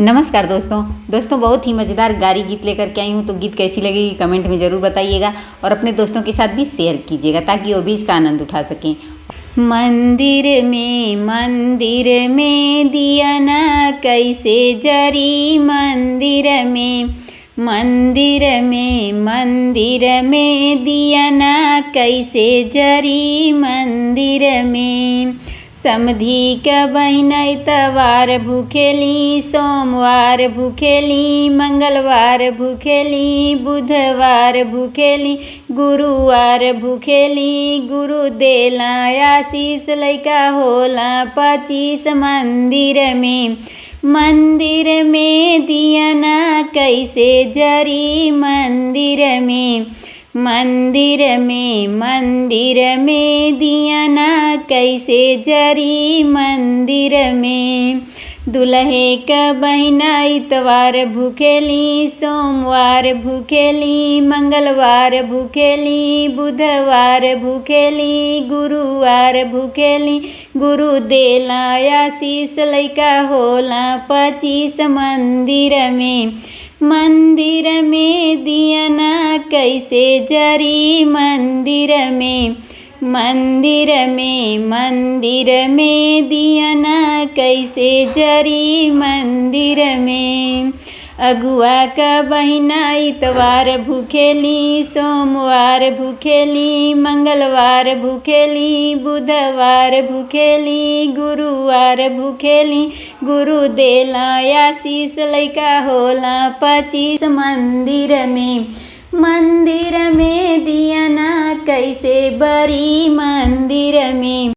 नमस्कार दोस्तों बहुत ही मज़ेदार गारी गीत लेकर के आई हूँ। तो गीत कैसी लगेगी कमेंट में ज़रूर बताइएगा और अपने दोस्तों के साथ भी शेयर कीजिएगा ताकि वो भी इसका आनंद उठा सकें। मंदिर में दिया ना कैसे जरी मंदिर में दिया ना कैसे जरी मंदिर में। समधी का बहिन इतवार भूखेली, सोमवार भूखेली, मंगलवार भूखेली, बुधवार भूखेली, गुरुवार भूखेली। गुरु देला आशीष लइका होला 25 मंदिर में दिया ना कैसे जरी मंदिर में दिया ना कैसे जरी मंदिर में। दुल्हे का बहिना इतवार भूखेली, सोमवार भूखेली, मंगलवार भूखेली, बुधवार भूखेली, गुरुवार भूखेली। गुरु देला आशीष लइका होला 25 मंदिर में दिया ना कैसे जरी मंदिर में दिया ना कैसे जरी मंदिर में। अगुआ का बहिना इतवार भूखेली, सोमवार भूखेली, मंगलवार भूखेली, बुधवार भूखेली, गुरुवार भूखेली। गुरु देला आशीष लइका होला 25 मंदिर में दिया ना कैसे बरी मंदिर में।